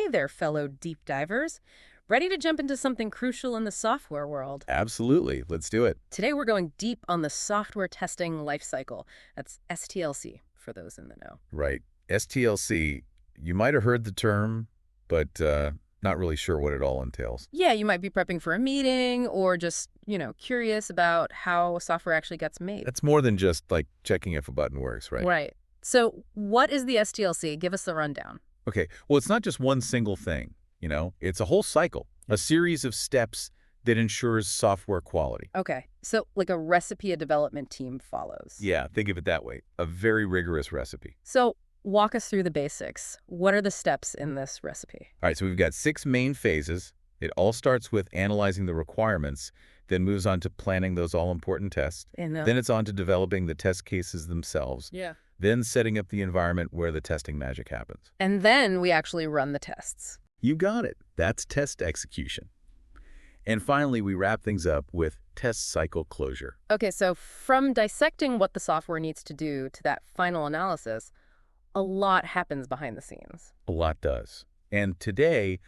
Hey there, fellow deep divers. Ready to jump into something crucial in the software world. Absolutely. Let's do it. Today we're going deep on the software testing lifecycle. That's STLC, for those in the know. Right. STLC, you might have heard the term, but not really sure what it all entails. Yeah, you might be prepping for a meeting or just, curious about how software actually gets made. That's more than just like checking if a button works, right? Right. So what is the STLC? Give us the rundown. Okay. Well, it's not just one single thing, it's a whole cycle, a series of steps that ensures software quality. Okay, so like a recipe a development team follows. Yeah, think of it that way. A very rigorous recipe. So walk us through the basics. What are the steps in this recipe? All right, so we've got 6 main phases. It all starts with analyzing the requirements, then moves on to planning those all-important tests. Then it's on to developing the test cases themselves. Yeah. Then setting up the environment where the testing magic happens. And then we actually run the tests. You got it. That's test execution. And finally, we wrap things up with test cycle closure. Okay, so from dissecting what the software needs to do to that final analysis, a lot happens behind the scenes. A lot does. And today,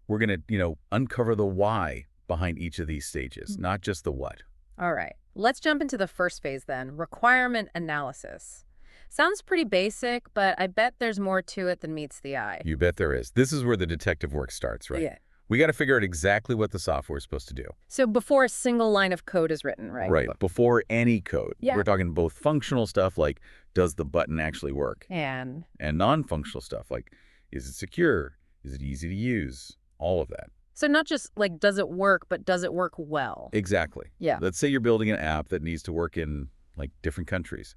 we're going to, uncover the why behind each of these stages, not just the what. All right, let's jump into the first phase then, requirement analysis. Sounds pretty basic, but I bet there's more to it than meets the eye. You bet there is. This is where the detective work starts, right? Yeah. We got to figure out exactly what the software is supposed to do. So before a single line of code is written, right? Right. Before any code. Yeah. We're talking both functional stuff like, does the button actually work? And non-functional stuff like, is it secure? Is it easy to use? All of that. so not just like, does it work, but does it work well? Exactly. Yeah. Let's say you're building an app that needs to work in like different countries.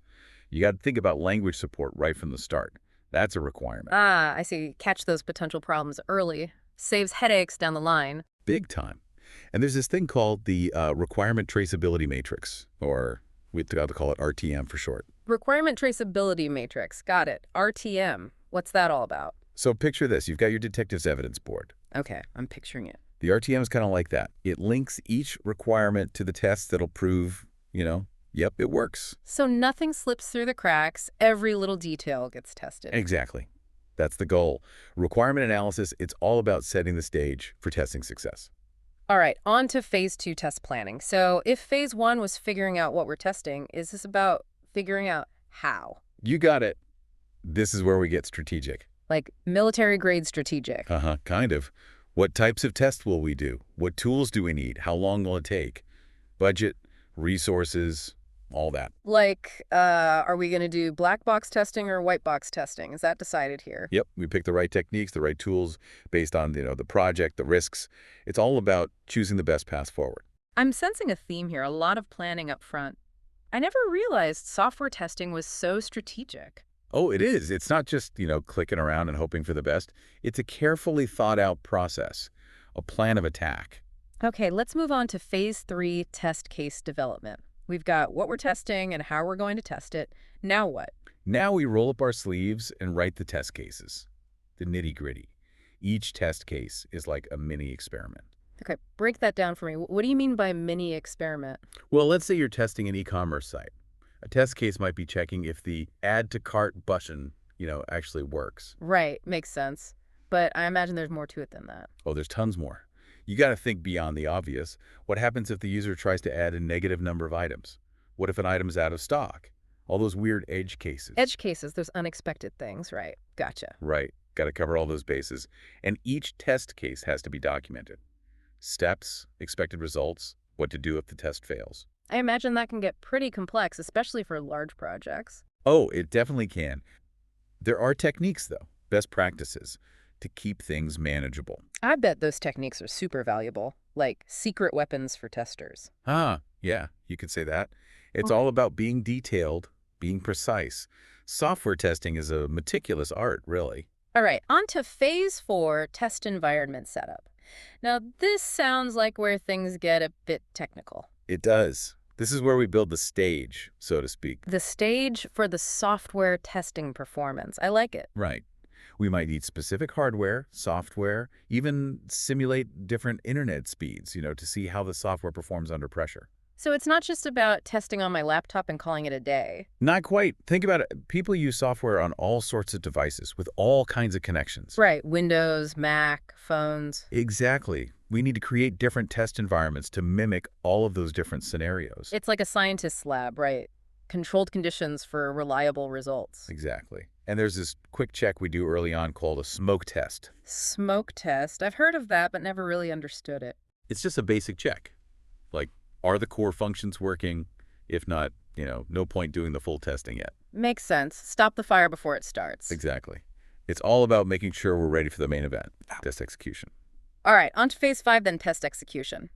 You got to think about language support right from the start. That's a requirement. Ah, I see. Catch those potential problems early. Saves headaches down the line. Big time. And there's this thing called the Requirement Traceability Matrix, or we have to call it RTM for short. Requirement Traceability Matrix. Got it. RTM. What's that all about? So picture this. You've got your detective's evidence board. Okay, I'm picturing it. The RTM is kind of like that. It links each requirement to the test that'll prove, yep, it works. So nothing slips through the cracks. Every little detail gets tested. Exactly. That's the goal. Requirement analysis, it's all about setting the stage for testing success. All right, on to phase 2 test planning. So if phase 1 was figuring out what we're testing, is this about figuring out how? You got it. This is where we get strategic. Like military-grade strategic. Kind of. What types of tests will we do? What tools do we need? How long will it take? Budget, resources, all that. Like, are we going to do black box testing or white box testing? Is that decided here? Yep, we pick the right techniques, the right tools based on, the project, the risks. It's all about choosing the best path forward. I'm sensing a theme here, a lot of planning up front. I never realized software testing was so strategic. Oh, it is. It's not just, clicking around and hoping for the best. It's a carefully thought out process, a plan of attack. Okay, let's move on to phase 3 test case development. We've got what we're testing and how we're going to test it. Now what? Now we roll up our sleeves and write the test cases, the nitty-gritty. Each test case is like a mini experiment. Okay, break that down for me. What do you mean by mini experiment? Well, let's say you're testing an e-commerce site. A test case might be checking if the add to cart button, actually works. Right, makes sense. But I imagine there's more to it than that. Oh, there's tons more. You got to think beyond the obvious. What happens if the user tries to add a negative number of items? What if an item's out of stock? All those weird edge cases. Edge cases, those unexpected things, right? Gotcha. Right. Got to cover all those bases. And each test case has to be documented. Steps, expected results, what to do if the test fails. I imagine that can get pretty complex, especially for large projects. Oh, it definitely can. There are techniques, though, best practices, to keep things manageable. I bet those techniques are super valuable, like secret weapons for testers. Yeah, you could say that. It's all about being detailed, being precise. Software testing is a meticulous art, really. All right, on to phase 4, test environment setup. Now, this sounds like where things get a bit technical. It does. This is where we build the stage, so to speak. The stage for the software testing performance. I like it. Right. We might need specific hardware, software, even simulate different internet speeds, to see how the software performs under pressure. So it's not just about testing on my laptop and calling it a day. Not quite. Think about it. People use software on all sorts of devices with all kinds of connections. Right, Windows, Mac, phones. Exactly. We need to create different test environments to mimic all of those different scenarios. It's like a scientist's lab, right? Controlled conditions for reliable results. Exactly. And there's this quick check we do early on called a smoke test. Smoke test. I've heard of that, but never really understood it. It's just a basic check. Like, are the core functions working? If not, no point doing the full testing yet. Makes sense. Stop the fire before it starts. Exactly. It's all about making sure we're ready for the main event, test execution. All right, on to phase 5 then, test execution.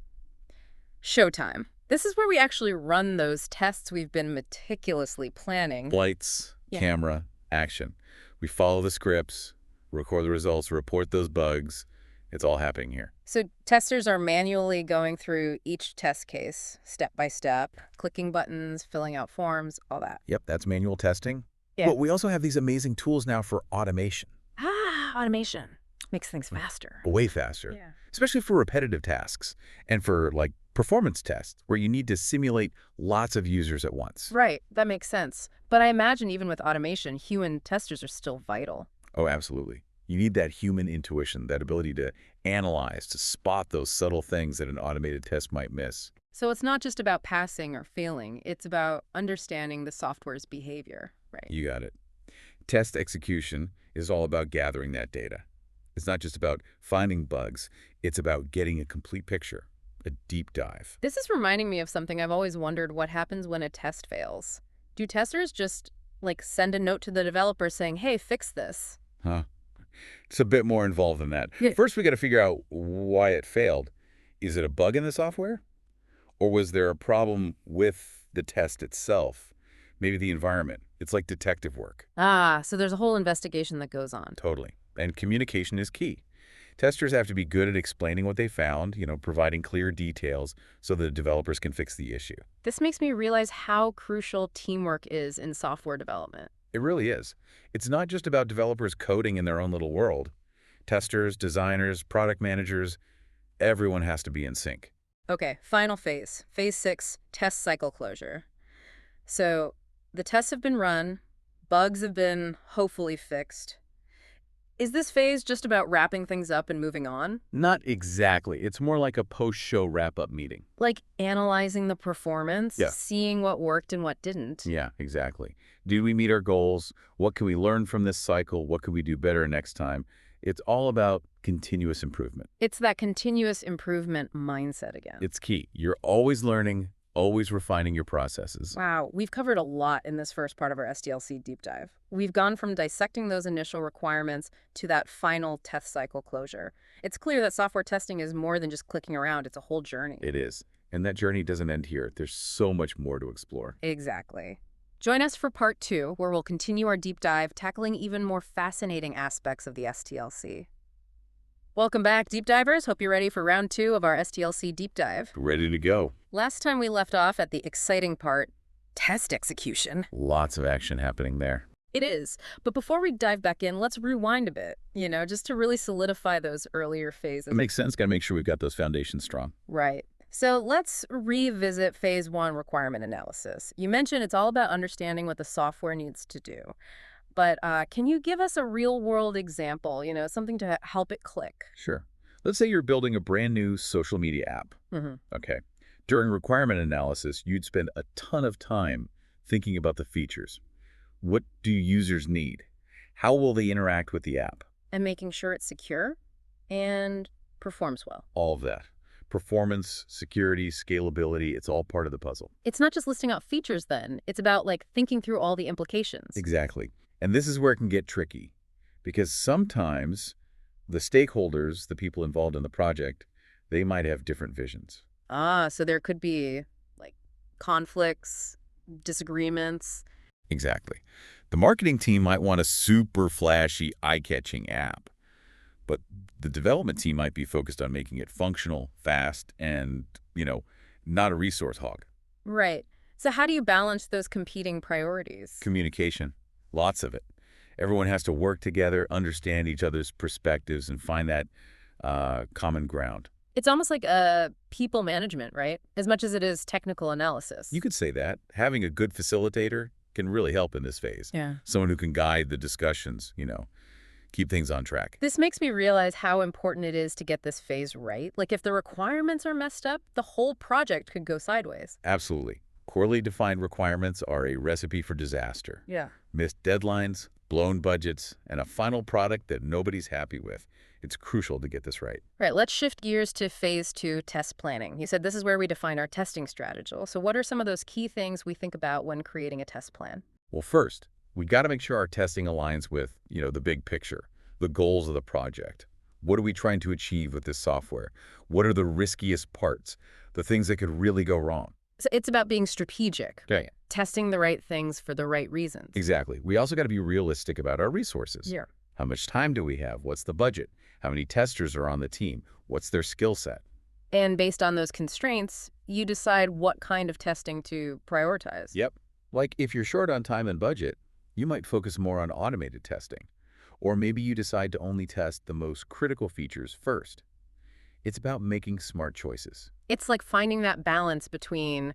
Showtime. This is where we actually run those tests we've been meticulously planning. Lights, camera, action. We follow the scripts, record the results, report those bugs. It's all happening here. So testers are manually going through each test case, step by step, clicking buttons, filling out forms, all that. Yep, that's manual testing. Yeah. But we also have these amazing tools now for automation. Automation. Makes things faster. Way faster. Yeah. Especially for repetitive tasks and for, like, performance tests where you need to simulate lots of users at once. Right, that makes sense. But I imagine even with automation, human testers are still vital. Oh, absolutely. You need that human intuition, that ability to analyze, to spot those subtle things that an automated test might miss. So it's not just about passing or failing. It's about understanding the software's behavior, right? You got it. Test execution is all about gathering that data. It's not just about finding bugs. It's about getting a complete picture, a deep dive. This is reminding me of something I've always wondered: what happens when a test fails? Do testers just, send a note to the developer saying, hey, fix this? Huh? It's a bit more involved than that. Yeah. First, we got to figure out why it failed. Is it a bug in the software? Or was there a problem with the test itself? Maybe the environment. It's like detective work. So there's a whole investigation that goes on. Totally. And communication is key. Testers have to be good at explaining what they found, providing clear details so the developers can fix the issue. This makes me realize how crucial teamwork is in software development. It really is. It's not just about developers coding in their own little world. Testers, designers, product managers, everyone has to be in sync. Okay, final phase. Phase 6, test cycle closure. So the tests have been run, bugs have been hopefully fixed. Is this phase just about wrapping things up and moving on? Not exactly. It's more like a post-show wrap-up meeting. Like analyzing the performance, Yeah. seeing what worked and what didn't. Yeah, exactly. Did we meet our goals? What can we learn from this cycle? What could we do better next time? It's all about continuous improvement. It's that continuous improvement mindset again. It's key. You're always learning, always refining your processes. Wow, we've covered a lot in this first part of our STLC deep dive. We've gone from dissecting those initial requirements to that final test cycle closure. It's clear that software testing is more than just clicking around. It's a whole journey. It is. And that journey doesn't end here. There's so much more to explore. Exactly. Join us for part 2, where we'll continue our deep dive, tackling even more fascinating aspects of the STLC. Welcome back, deep divers. Hope you're ready for round 2 of our STLC deep dive. Ready to go. Last time we left off at the exciting part, test execution. Lots of action happening there. It is. But before we dive back in, let's rewind a bit, just to really solidify those earlier phases. That makes sense. Got to make sure we've got those foundations strong. Right. So let's revisit phase 1, requirement analysis. You mentioned it's all about understanding what the software needs to do. But can you give us a real-world example, something to help it click? Sure. Let's say you're building a brand new social media app. Okay. During requirement analysis, you'd spend a ton of time thinking about the features. What do users need? How will they interact with the app? And making sure it's secure and performs well. All of that. Performance, security, scalability, it's all part of the puzzle. It's not just listing out features then. It's about thinking through all the implications. Exactly. And this is where it can get tricky because sometimes the stakeholders, the people involved in the project, they might have different visions. So there could be conflicts, disagreements. Exactly. The marketing team might want a super flashy, eye-catching app. But the development team might be focused on making it functional, fast, and, not a resource hog. Right. So how do you balance those competing priorities? Communication. Lots of it. Everyone has to work together, understand each other's perspectives, and find that common ground. It's almost like a people management, right? As much as it is technical You analysis. could say that. Having a good facilitator can really help in this phase. Yeah. Someone who can guide the discussions, keep things on track. This makes me realize how important it is to get this phase right. Like if the requirements are messed up, the whole project could go sideways. Absolutely. Poorly defined requirements are a recipe for disaster. Yeah. Missed deadlines, blown budgets, and a final product that nobody's happy with. It's crucial to get this right. Right, let's shift gears to phase 2, test planning. You said this is where we define our testing strategy. So what are some of those key things we think about when creating a test plan? Well, first, we got to make sure our testing aligns with, the big picture, the goals of the project. What are we trying to achieve with this software? What are the riskiest parts, the things that could really go wrong? So it's about being strategic, Okay. testing the right things for the right reasons. Exactly. We also got to be realistic about our resources. Yeah. How much time do we have? What's the budget? How many testers are on the team? What's their skill set? And based on those constraints, you decide what kind of testing to prioritize. Yep. Like if you're short on time and budget, you might focus more on automated testing. Or maybe you decide to only test the most critical features first. It's about making smart choices. It's like finding that balance between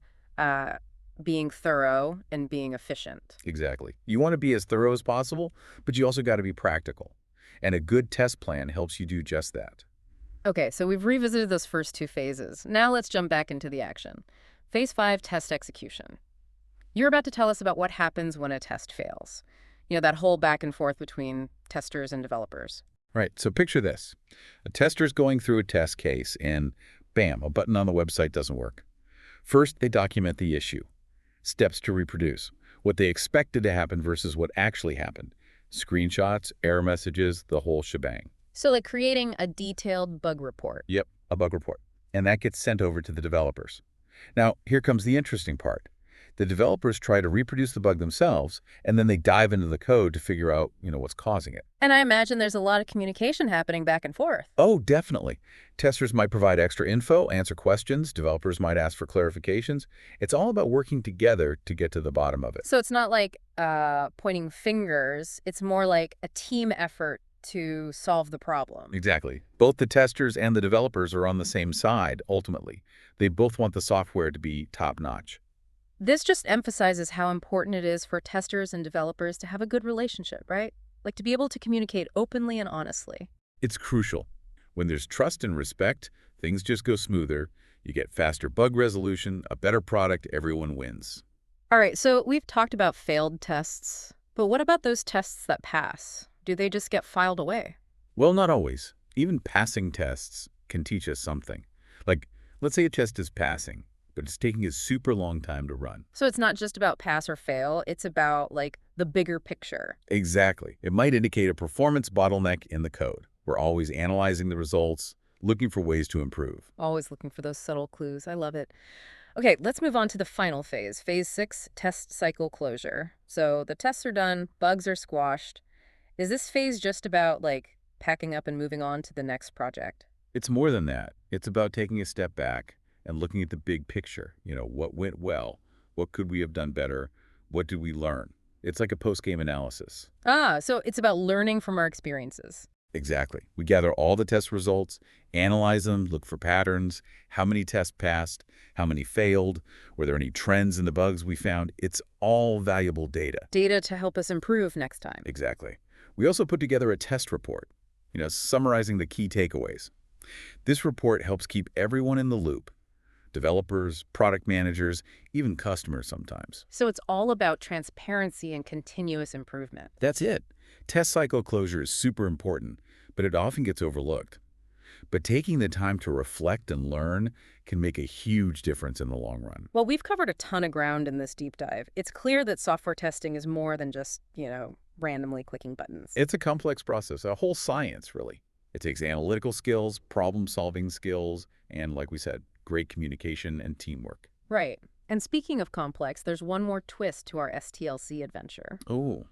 being thorough and being efficient. Exactly. You want to be as thorough as possible, but you also got to be practical. And a good test plan helps you do just that. Okay, so we've revisited those first 2 phases. Now let's jump back into the action. Phase 5, test execution. You're about to tell us about what happens when a test fails. That whole back and forth between testers and developers. Right, so picture this. A tester's going through a test case and bam, a button on the website doesn't work. First, they document the issue. Steps to reproduce. What they expected to happen versus what actually happened. Screenshots, error messages, the whole shebang. So like creating a detailed bug report. Yep, a bug report. And that gets sent over to the developers. Now, here comes the interesting part. The developers try to reproduce the bug themselves, and then they dive into the code to figure out, what's causing it. And I imagine there's a lot of communication happening back and forth. Oh, definitely. Testers might provide extra info, answer questions. Developers might ask for clarifications. It's all about working together to get to the bottom of it. So it's not like pointing fingers. It's more like a team effort to solve the problem. Exactly. Both the testers and the developers are on the same side, ultimately. They both want the software to be top-notch. This just emphasizes how important it is for testers and developers to have a good relationship, right? Like to be able to communicate openly and honestly. It's crucial. When there's trust and respect, things just go smoother. You get faster bug resolution, a better product, everyone wins. All right, so we've talked about failed tests, but what about those tests that pass? Do they just get filed away? Well, not always. Even passing tests can teach us something. Like, let's say a test is passing, but it's taking a super long time to run. So it's not just about pass or fail, it's about like the bigger picture. Exactly. It might indicate a performance bottleneck in the code. We're always analyzing the results, looking for ways to improve. Always looking for those subtle clues. I love it. Okay, let's move on to the final phase. Phase 6, test cycle closure. So the tests are done, bugs are squashed. Is this phase just about like packing up and moving on to the next project? It's more than that. It's about taking a step back and looking at the big picture. What went well? What could we have done better? What did we learn? It's like a post-game analysis. So it's about learning from our experiences. Exactly. We gather all the test results, analyze them, look for patterns, how many tests passed, how many failed, were there any trends in the bugs we found. It's all valuable data. Data to help us improve next time. Exactly. We also put together a test report, summarizing the key takeaways. This report helps keep everyone in the loop. Developers, product managers, even customers sometimes. So it's all about transparency and continuous improvement. That's it. Test cycle closure is super important, but it often gets overlooked. But taking the time to reflect and learn can make a huge difference in the long run. Well, we've covered a ton of ground in this deep dive. It's clear that software testing is more than just, randomly clicking buttons. It's a complex process, a whole science, really. It takes analytical skills, problem-solving skills, and, like we said, great communication and teamwork. Right. And speaking of complex, there's one more twist to our STLC adventure. Oh,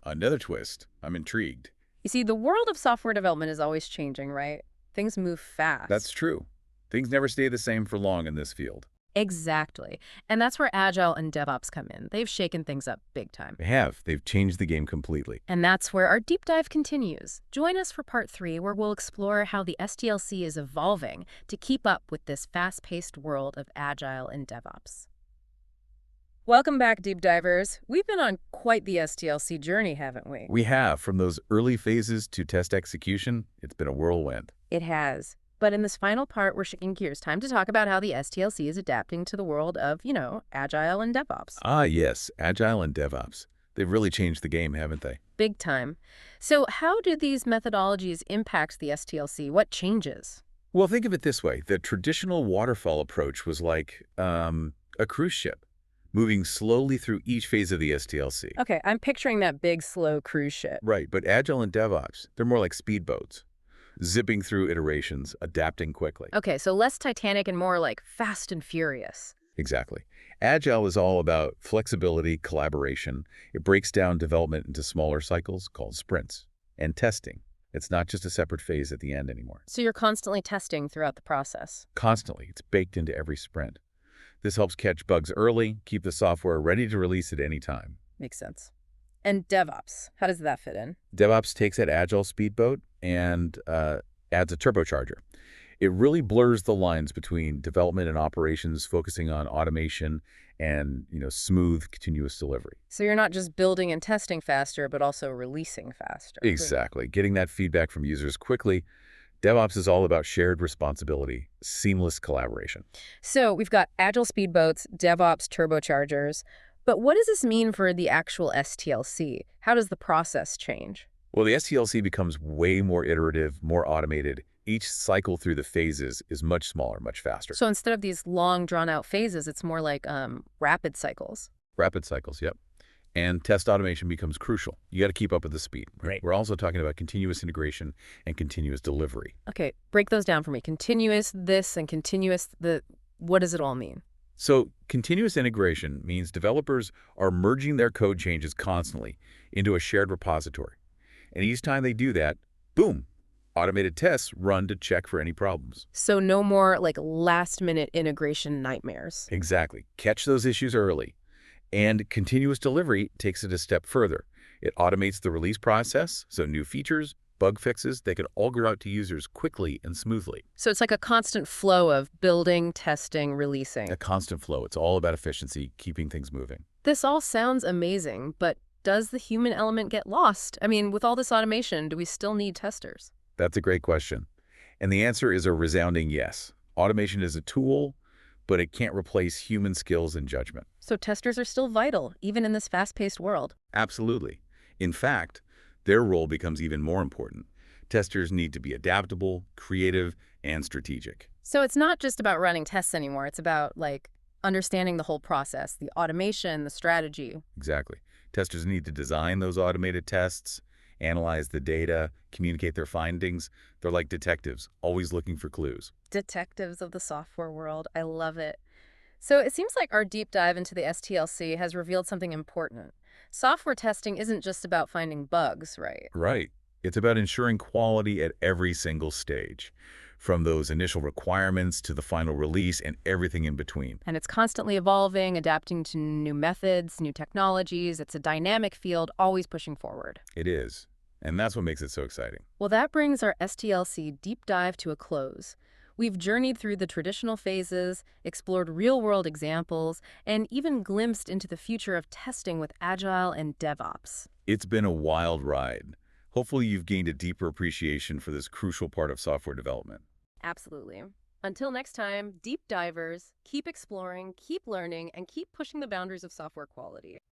another twist. I'm intrigued. You see, the world of software development is always changing, right? Things move fast. That's true. Things never stay the same for long in this field. Exactly. And that's where Agile and DevOps come in. They've shaken things up big time. They have. They've changed the game completely. And that's where our deep dive continues. Join us for part 3, where we'll explore how the STLC is evolving to keep up with this fast-paced world of Agile and DevOps. Welcome back, deep divers. We've been on quite the STLC journey, haven't we? We have. From those early phases to test execution, it's been a whirlwind. It has. But in this final part, we're shifting gears. Time to talk about how the STLC is adapting to the world of, Agile and DevOps. Ah, yes, Agile and DevOps. They've really changed the game, haven't they? Big time. So how do these methodologies impact the STLC? What changes? Well, think of it this way. The traditional waterfall approach was like a cruise ship, moving slowly through each phase of the STLC. Okay, I'm picturing that big, slow cruise ship. Right, but Agile and DevOps, they're more like speedboats, zipping through iterations, adapting quickly. Okay, so less Titanic and more like Fast and Furious. Exactly. Agile is all about flexibility, collaboration. It breaks down development into smaller cycles called sprints. And testing. It's not just a separate phase at the end anymore. So you're constantly testing throughout the process. Constantly. It's baked into every sprint. This helps catch bugs early, keep the software ready to release at any time. Makes sense. And DevOps, how does that fit in? DevOps takes that Agile speedboat and adds a turbocharger. It really blurs the lines between development and operations, focusing on automation and smooth, continuous delivery. So you're not just building and testing faster, but also releasing faster. Exactly. Getting that feedback from users quickly. DevOps is all about shared responsibility, seamless collaboration. So we've got Agile speedboats, DevOps turbochargers. But what does this mean for the actual STLC? How does the process change? Well, the STLC becomes way more iterative, more automated. Each cycle through the phases is much smaller, much faster. So instead of these long, drawn-out phases, it's more like rapid cycles. Rapid cycles, yep. And test automation becomes crucial. You got to keep up with the speed. Right. We're also talking about continuous integration and continuous delivery. Okay, break those down for me. Continuous this and continuous the. What does it all mean? So continuous integration means developers are merging their code changes constantly into a shared repository. And each time they do that, boom, automated tests run to check for any problems. So no more like last-minute integration nightmares. Exactly. Catch those issues early. And continuous delivery takes it a step further. It automates the release process, so new features, bug fixes, they can all go out to users quickly and smoothly. So it's like a constant flow of building, testing, releasing. A constant flow. It's all about efficiency, keeping things moving. This all sounds amazing, but does the human element get lost? I mean, with all this automation, do we still need testers? That's a great question. And the answer is a resounding yes. Automation is a tool, but it can't replace human skills and judgment. So testers are still vital, even in this fast-paced world. Absolutely. In fact, their role becomes even more important. Testers need to be adaptable, creative, and strategic. So it's not just about running tests anymore. It's about, understanding the whole process, the automation, the strategy. Exactly. Testers need to design those automated tests, analyze the data, communicate their findings. They're like detectives, always looking for clues. Detectives of the software world. I love it. So it seems like our deep dive into the STLC has revealed something important. Software testing isn't just about finding bugs, right? Right. It's about ensuring quality at every single stage, from those initial requirements to the final release and everything in between. And it's constantly evolving, adapting to new methods, new technologies. It's a dynamic field, always pushing forward. It is. And that's what makes it so exciting. Well, that brings our STLC deep dive to a close. We've journeyed through the traditional phases, explored real-world examples, and even glimpsed into the future of testing with Agile and DevOps. It's been a wild ride. Hopefully you've gained a deeper appreciation for this crucial part of software development. Absolutely. Until next time, deep divers, keep exploring, keep learning, and keep pushing the boundaries of software quality.